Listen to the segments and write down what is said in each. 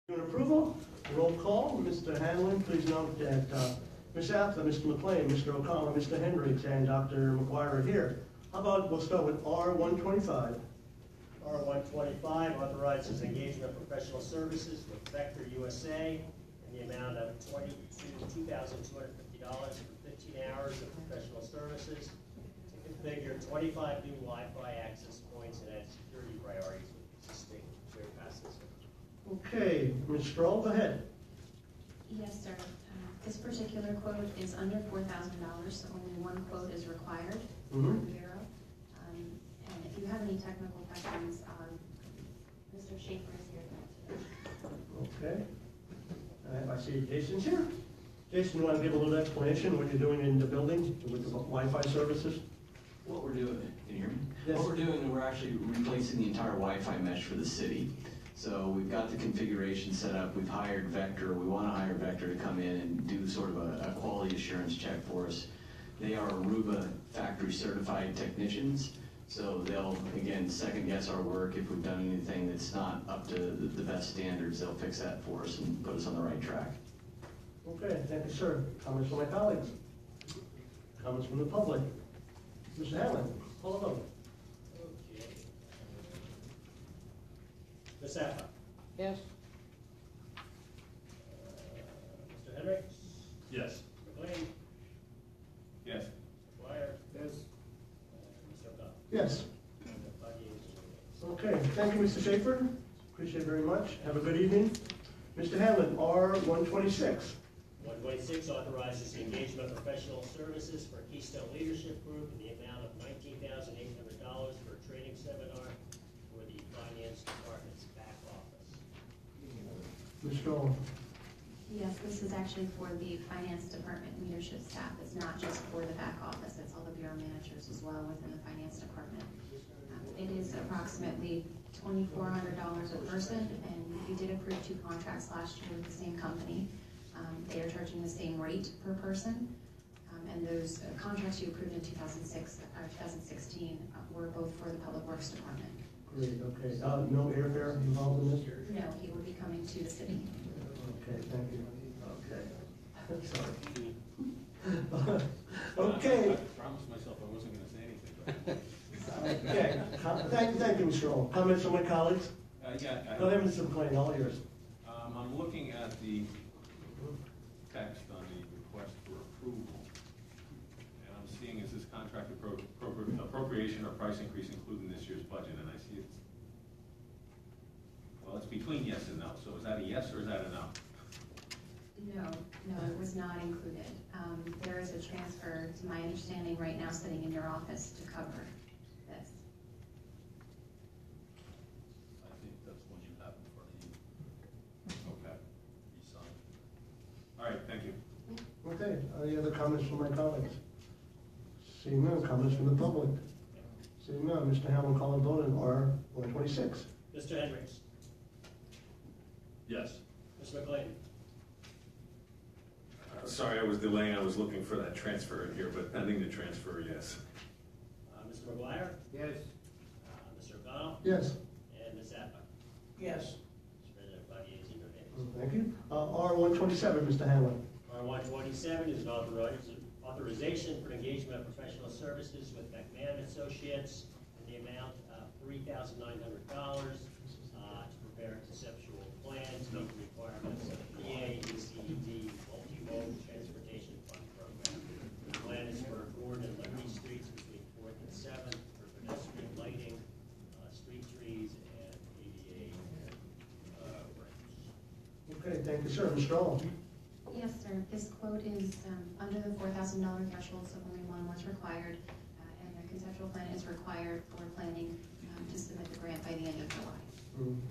Approval, roll call. Mr. Hanlon, please note that Ms. Atha, Mr. McLean, Mr. O'Connell, Mr. Hendricks, and Dr. McGuire are here. How about we'll start with R125. R125 authorizes engagement of professional services with Vector USA in the amount of $2,250 for 15 hours of professional services to configure 25 new Wi-Fi access points and add security priorities with existing ClearPass systems. Okay, Ms. Stroll, go ahead. Yes, sir. This particular quote is under $4,000, so only one quote is required for the Bureau. And if you have any technical questions, Mr. Schaefer is here today. Okay. I see Jason's here. Jason, you want to give a little explanation what you're doing in the building with the Wi-Fi services? What we're doing, can you hear me? Yes. What we're doing, we're actually replacing the entire Wi-Fi mesh for the city. So we've got the configuration set up. We've hired Vector. We want to hire Vector to come in and do sort of a quality assurance check for us. They are Aruba factory certified technicians. So they'll, again, second guess our work. If we've done anything that's not up to the best standards, they'll fix that for us and put us on the right track. Okay, thank you, sir. Comments from my colleagues? Comments from the public? Mr. Hanlon, call the vote. Okay. Ms. Atha? Yes. Mr. Hendricks? Yes. McLean? Yes. McGuire? Yes. Mr. O'Connell? Yes. 5 yeas. Okay, thank you, Mr. Schaefer. Appreciate it very much. Have a good evening. Mr. Hanlon, R126. 126 authorizes the engagement of professional services for Keystone Leadership Group in the amount of $19,800 for a training seminar for the Finance Department's back office. Ms. Stroll. Yes, this is actually for the Finance Department leadership staff. It's not just for the back office, it's all the bureau managers as well within the Finance Department. It is approximately $2,400 a person, and we did approve 2 contracts last year with the same company. They are charging the same rate per person, and those contracts you approved in 2016 were both for the Public Works Department. Great, okay. No airfare involved in this? No, he will be coming to the city. Okay, thank you. Okay. Sorry. Okay. I promised myself I wasn't going to say anything. Okay. Thank you, Mr. Stroll. Comments from my colleagues? Go ahead, Mr. McLean, all yours. I'm looking at the text on the request for approval, and I'm seeing is this contract appropriation or price increase included in this year's budget, and I see it's, well, it's between yes and no. So is that a yes or is that a no? No, it was not included. There is a transfer, to my understanding, right now sitting in your office to cover this. I think that's one you have in front of you. Okay. You sign. All right, thank you. Okay, any other comments from my colleagues? Seeing none, comments from the public? Seeing none, Mr. Hamlin, call and vote on R126. Mr. Hendricks? Yes. Mr. McLean? Sorry, I was delaying. I was looking for that transfer in here, but pending the transfer, yes. Mr. McGuire? Yes. Mr. O'Connell? Yes. And Ms. Atha? Yes. Mr. President, 5 yeas, 0 nays. Thank you. R127, Mr. Hamlin. R127 is an authorization for engagement of professional services with McMahon Associates in the amount of $3,900 to prepare a conceptual plan to meet the requirements of the EAECD Multimodal Transportation Fund Program. The plan is for Gordon and Liberty Streets between 4th and 7th for pedestrian lighting, street trees, and ADA ramps. Okay, thank you, sir. Ms. Stroll. Yes, sir. This quote is under the $4,000 threshold, so only one was required, and the conceptual plan is required for planning to submit the grant by the end of July.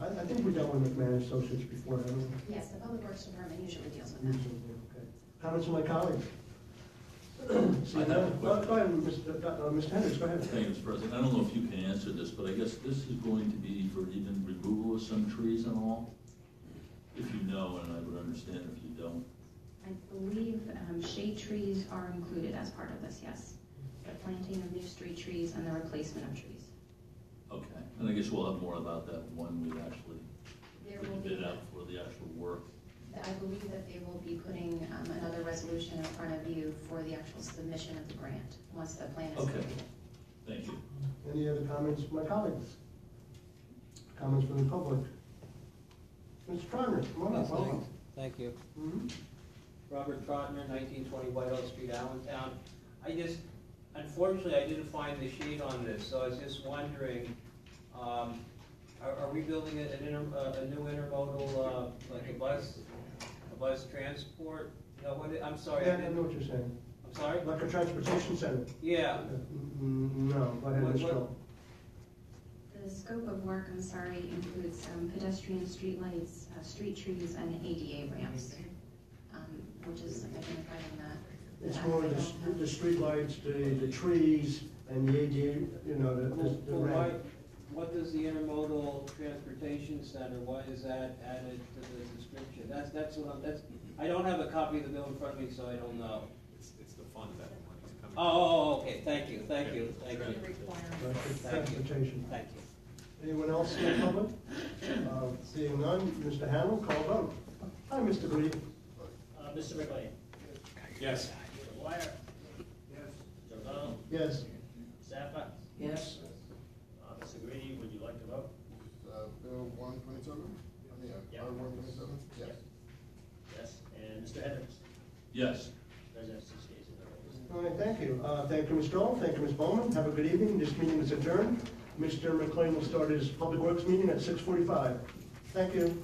I think we dealt with McMahon Associates before, haven't we? Yes, the Public Works Department usually deals with that. Okay. Comments from my colleagues? I have a question. Go ahead, Mr. Hendricks, go ahead. Thank you, Mr. President. I don't know if you can answer this, but I guess this is going to be for even removal of some trees and all? If you know, and I would understand if you don't. I believe shade trees are included as part of this, yes. The planting of new street trees and the replacement of trees. Okay, and I guess we'll have more about that when we actually There will bid be out for the actual I believe that they will be putting another resolution in front of you for the actual submission of the grant, once the plan is Okay. completed. Thank you. Any other comments from my colleagues? Comments from the public? Mr. Trotner, come on up, Yes, welcome. thank you. Mhm. Robert Trotner, 1920 Whitehall Street, Allentown. Unfortunately, I didn't find the sheet on this, so I was just wondering, are we building a new intermodal, like a bus transport? No, I'm sorry, Yeah, I I know didn't, what you're saying. I'm sorry? Like a transportation center? Yeah, No, go ahead, Ms. Stroll. The scope of work, I'm sorry, includes pedestrian streetlights, street trees, and ADA ramps, which is identified in the. It's more the streetlights, the trees, and the ADA, you know, the Well, ramp. what does the intermodal transportation center, why is that added to the description? That's what I don't have a copy of the bill in front of me, so I don't know. It's the fund that money's coming. Oh, okay, thank you. Thank you. Transportation. Thank you. Anyone else in the public? Seeing none, Mr. Hamlin, call vote. Hi, Mr. Green. Mr. McLean. Yes. Mr. McGuire. Yes. Mr. O'Connell. Yes. Zappa. Yes. Mr. Greedy, would you like to vote? Bill 127? Yeah. R127? Yes. Yes. And Mr. Hendricks. Yes. President, 6 days in a row. All right, thank you. Thank you, Ms. Stoll. Thank you, Ms. Bowman. Have a good evening. This meeting is adjourned. Mr. McLean will start his Public Works meeting at 6:45. Thank you.